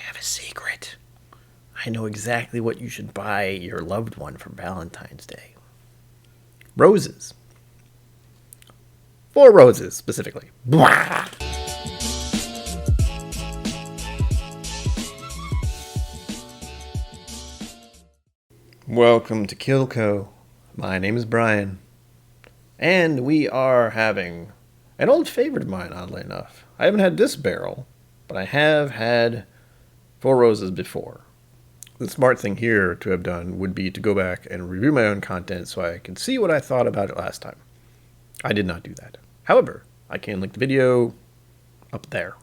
have a secret. I know exactly what you should buy your loved one for Valentine's Day. Roses. 4 roses, specifically. Blah! Welcome to KIllco. My name is Brian. And we are having an old favorite of mine, oddly enough. I haven't had this barrel, but I have had 4 roses before. The smart thing here to have done would be to go back and review my own content so I can see what I thought about it last time. I did not do that. However, I can link the video up there.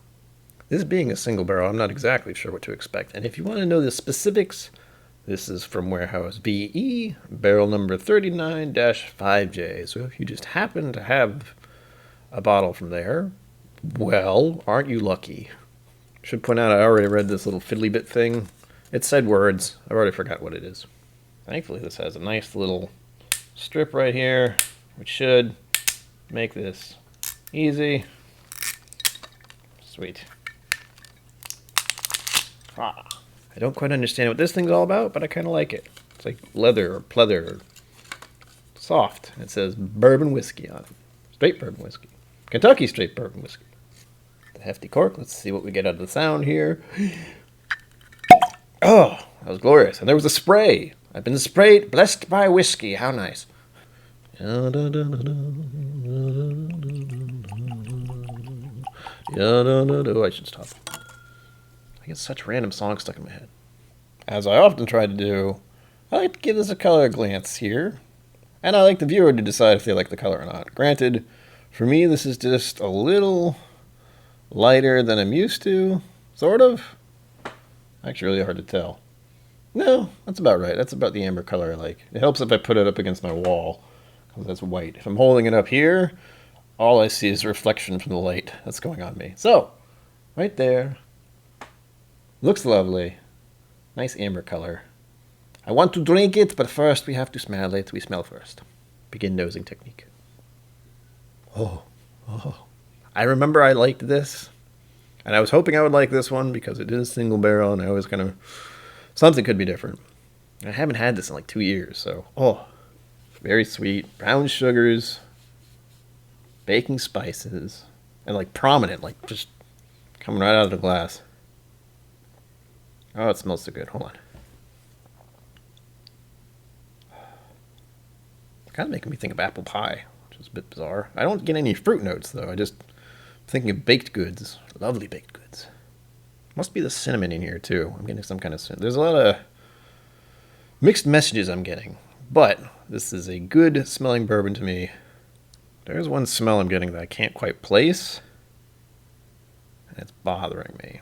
This being a single barrel, I'm not exactly sure what to expect. And if you want to know the specifics, this is from Warehouse BE, barrel number 39-5J. So if you just happen to have a bottle from there, well, aren't you lucky? Should point out I already read this little fiddly bit thing. It said words. I've already forgot what it is. Thankfully, this has a nice little strip right here, which should make this easy. Sweet. Ah. I don't quite understand what this thing's all about, but I kind of like it. It's like leather or pleather. Soft. It says bourbon whiskey on it. Straight bourbon whiskey. Kentucky straight bourbon whiskey. The hefty cork. Let's see what we get out of the sound here. Oh, that was glorious. And there was a spray. I've been sprayed, blessed by whiskey. How nice. I should stop. I get such random songs stuck in my head. As I often try to do, I like to give this a color glance here. And I like the viewer to decide if they like the color or not. Granted, for me, this is just a little lighter than I'm used to. Sort of. Actually, really hard to tell. No, that's about right. That's about the amber color I like. It helps if I put it up against my wall, because that's white. If I'm holding it up here, all I see is a reflection from the light that's going on me. So, right there. Looks lovely. Nice amber color. I want to drink it, but first we have to smell it. We smell first. Begin nosing technique. Oh. I remember I liked this. And I was hoping I would like this one because it is a single barrel and I always kind of... Something could be different. I haven't had this in like 2 years, so... Oh. Very sweet. Brown sugars. Baking spices. And like prominent, like just coming right out of the glass. Oh, it smells so good. Hold on. It's kind of making me think of apple pie, which is a bit bizarre. I don't get any fruit notes, though. I just thinking of baked goods. Lovely baked goods. Must be the cinnamon in here, too. I'm getting some kind of cinnamon. There's a lot of mixed messages I'm getting. But this is a good smelling bourbon to me. There's one smell I'm getting that I can't quite place. And it's bothering me.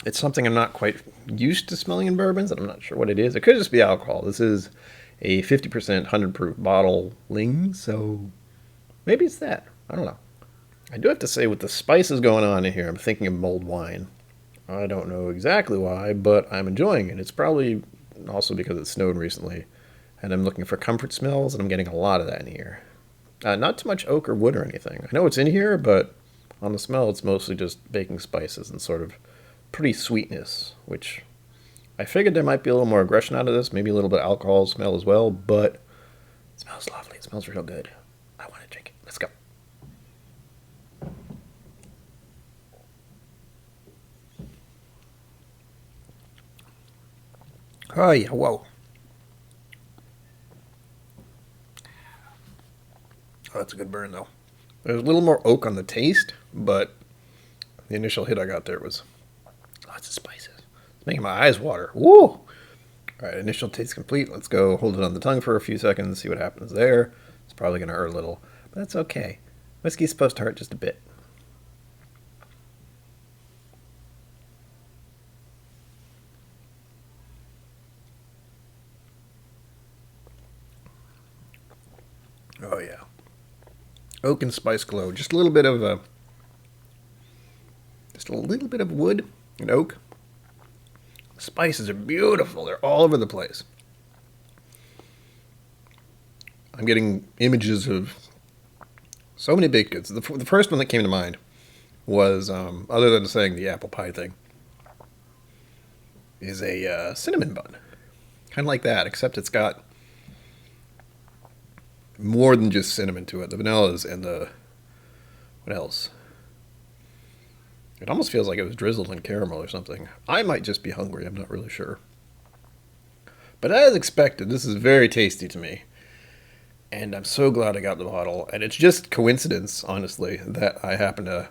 It's something I'm not quite used to smelling in bourbons, and I'm not sure what it is. It could just be alcohol. This is a 50% 100 proof bottling, so maybe it's that. I don't know. I do have to say, with the spices going on in here, I'm thinking of mulled wine. I don't know exactly why, but I'm enjoying it. It's probably also because it snowed recently, and I'm looking for comfort smells, and I'm getting a lot of that in here. Not too much oak or wood or anything. I know it's in here, but on the smell, it's mostly just baking spices and sort of pretty sweetness, which I figured there might be a little more aggression out of this, maybe a little bit of alcohol smell as well, but it smells lovely. It smells real good. I want to drink it. Let's go. Oh, yeah, whoa. Oh, that's a good burn, though. There's a little more oak on the taste, but the initial hit I got there was lots of spices. It's making my eyes water. Woo! All right, initial taste complete. Let's go hold it on the tongue for a few seconds, see what happens there. It's probably going to hurt a little, but that's okay. Whiskey's supposed to hurt just a bit. Oh, yeah. Oak and spice glow. Just a little bit of wood and oak. The spices are beautiful. They're all over the place. I'm getting images of so many baked goods. The first one that came to mind was, other than saying the apple pie thing, is a cinnamon bun. Kind of like that, except it's got more than just cinnamon to it. The vanillas and the... what else? It almost feels like it was drizzled in caramel or something. I might just be hungry, I'm not really sure. But as expected, this is very tasty to me. And I'm so glad I got the bottle. And it's just coincidence, honestly, that I happen to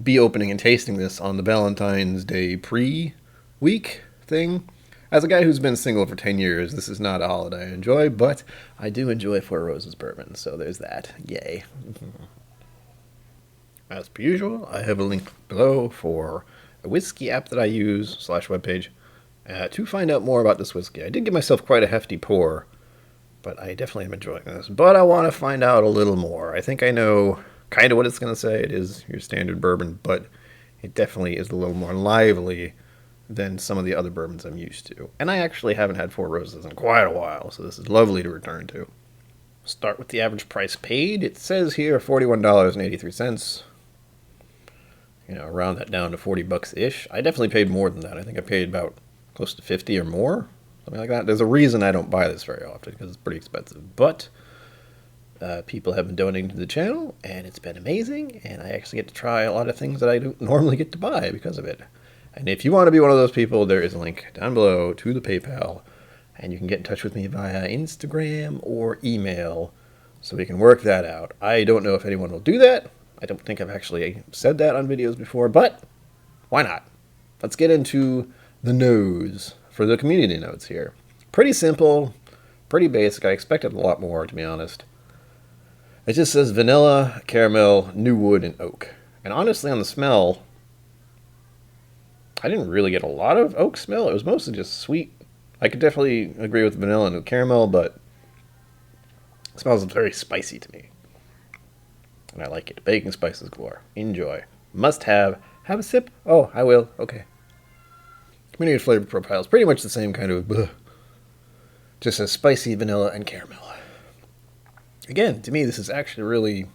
be opening and tasting this on the Valentine's Day pre-week thing. As a guy who's been single for 10 years, this is not a holiday I enjoy, but I do enjoy Four Roses bourbon, so there's that. Yay. As per usual, I have a link below for a whiskey app that I use, /webpage, to find out more about this whiskey. I did give myself quite a hefty pour, but I definitely am enjoying this. But I want to find out a little more. I think I know kind of what it's going to say. It is your standard bourbon, but it definitely is a little more lively than some of the other bourbons I'm used to. And I actually haven't had Four Roses in quite a while, so this is lovely to return to. Start with the average price paid. It says here $41.83. You know, round that down to $40-ish. I definitely paid more than that. I think I paid about close to 50 or more, something like that. There's a reason I don't buy this very often, because it's pretty expensive. But people have been donating to the channel, and it's been amazing, and I actually get to try a lot of things that I don't normally get to buy because of it. And if you want to be one of those people, there is a link down below to the PayPal, and you can get in touch with me via Instagram or email, so we can work that out. I don't know if anyone will do that. I don't think I've actually said that on videos before, but why not? Let's get into the nose for the community notes here. Pretty simple, pretty basic. I expected a lot more, to be honest. It just says vanilla, caramel, new wood, and oak. And honestly, on the smell, I didn't really get a lot of oak smell. It was mostly just sweet. I could definitely agree with vanilla and caramel, but it smells very spicy to me. And I like it. Baking spices galore. Enjoy. Must have. Have a sip? Oh, I will. Okay. Community flavor profile is pretty much the same kind of... just says spicy, vanilla, and caramel. Again, to me, this is actually really...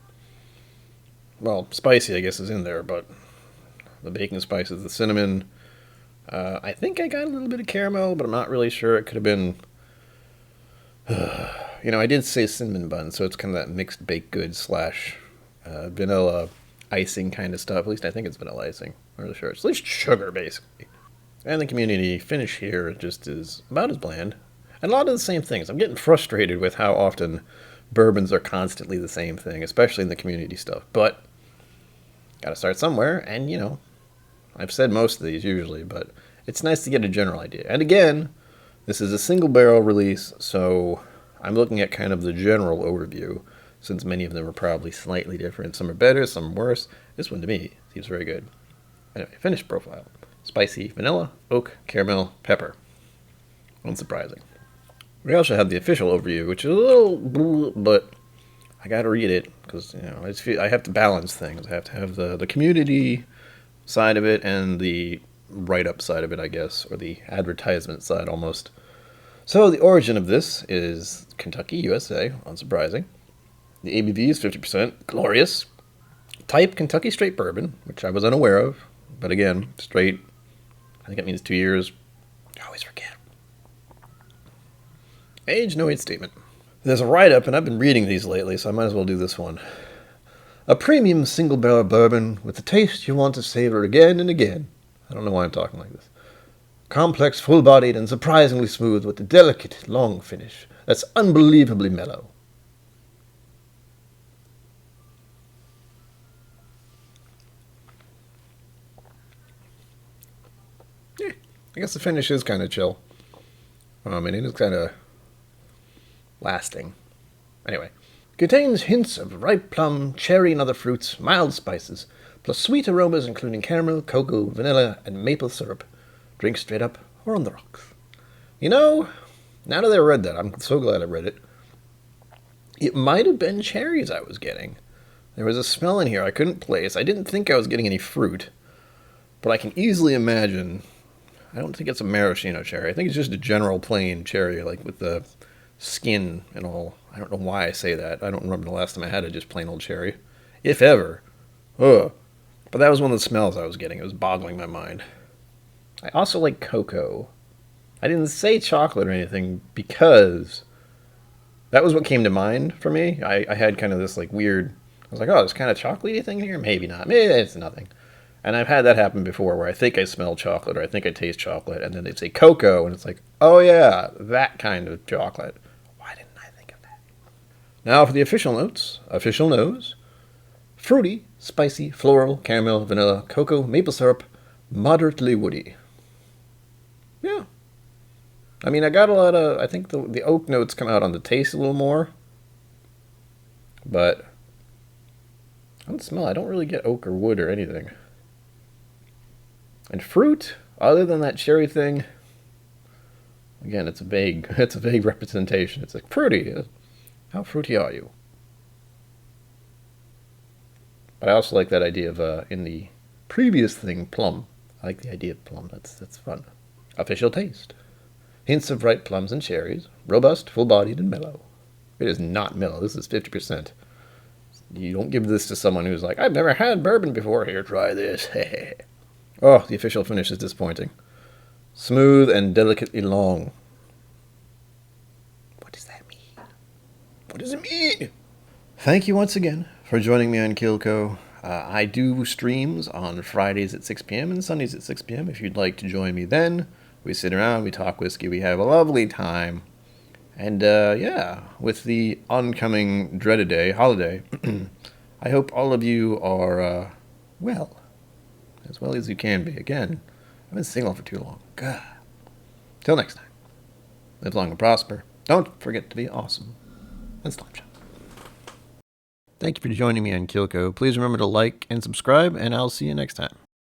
well, spicy, I guess, is in there, but... the baking spices, the cinnamon... I think I got a little bit of caramel, but I'm not really sure. It could have been... you know, I did say cinnamon bun, so it's kind of that mixed baked goods / vanilla icing kind of stuff. At least I think it's vanilla icing. I'm not really sure. It's at least sugar, basically. And the community finish here just is about as bland. And a lot of the same things. I'm getting frustrated with how often bourbons are constantly the same thing, especially in the community stuff. But gotta start somewhere, and you know, I've said most of these usually, but it's nice to get a general idea. And again, this is a single barrel release, so I'm looking at kind of the general overview, since many of them are probably slightly different. Some are better, some are worse. This one, to me, seems very good. Anyway, finished profile. Spicy, vanilla, oak, caramel, pepper. Unsurprising. We also have the official overview, which is a little... but I gotta read it, because, you know, I have to balance things. I have to have the community side of it and the write-up side of it, I guess, or the advertisement side, almost. So, the origin of this is Kentucky, USA, unsurprising. The ABV is 50%, glorious. Type Kentucky Straight Bourbon, which I was unaware of, but again, straight, I think it means 2 years. I always forget. Age, no age statement. There's a write-up, and I've been reading these lately, so I might as well do this one. A premium single-barrel bourbon with the taste you want to savor again and again. I don't know why I'm talking like this. Complex, full-bodied, and surprisingly smooth with a delicate, long finish that's unbelievably mellow. Yeah, I guess the finish is kind of chill. And it is kind of lasting. Anyway. Contains hints of ripe plum, cherry, and other fruits, mild spices, plus sweet aromas including caramel, cocoa, vanilla, and maple syrup. Drink straight up or on the rocks. You know, now that I read that, I'm so glad I read it. It might have been cherries I was getting. There was a smell in here I couldn't place. I didn't think I was getting any fruit, but I can easily imagine. I don't think it's a maraschino cherry. I think it's just a general plain cherry, like with the skin and all. I don't know why I say that. I don't remember the last time I had a just plain old cherry. If ever. Ugh. But that was one of the smells I was getting. It was boggling my mind. I also like cocoa. I didn't say chocolate or anything because that was what came to mind for me. I had kind of this like weird, I was like, oh, there's kind of chocolatey thing here? Maybe not. Maybe it's nothing. And I've had that happen before where I think I smell chocolate or I think I taste chocolate, and then they say cocoa, and it's like, oh yeah, that kind of chocolate. Why didn't I think of that? Now for the official notes. Official nose. Fruity, spicy, floral, caramel, vanilla, cocoa, maple syrup, moderately woody. Yeah. I mean, I got a lot of, I think the oak notes come out on the taste a little more. But on the smell, I don't really get oak or wood or anything. And fruit, other than that cherry thing, again, it's a vague representation. It's like fruity. How fruity are you? But I also like that idea of in the previous thing, plum. I like the idea of plum. That's fun. Official taste. Hints of ripe plums and cherries. Robust, full-bodied, and mellow. It is not mellow. This is 50%. You don't give this to someone who's like, I've never had bourbon before. Here, try this. Oh, the official finish is disappointing. Smooth and delicately long. What does that mean? What does it mean? Thank you once again for joining me on KIllco. I do streams on Fridays at 6 p.m. and Sundays at 6 p.m. If you'd like to join me then. We sit around, we talk whiskey, we have a lovely time. And yeah, with the oncoming dreaded day, holiday, I hope all of you are well as you can be. Again, I've been single for too long. God. Till next time, live long and prosper. Don't forget to be awesome. And slime shop. Thank you for joining me on KIllco. Please remember to like and subscribe, and I'll see you next time.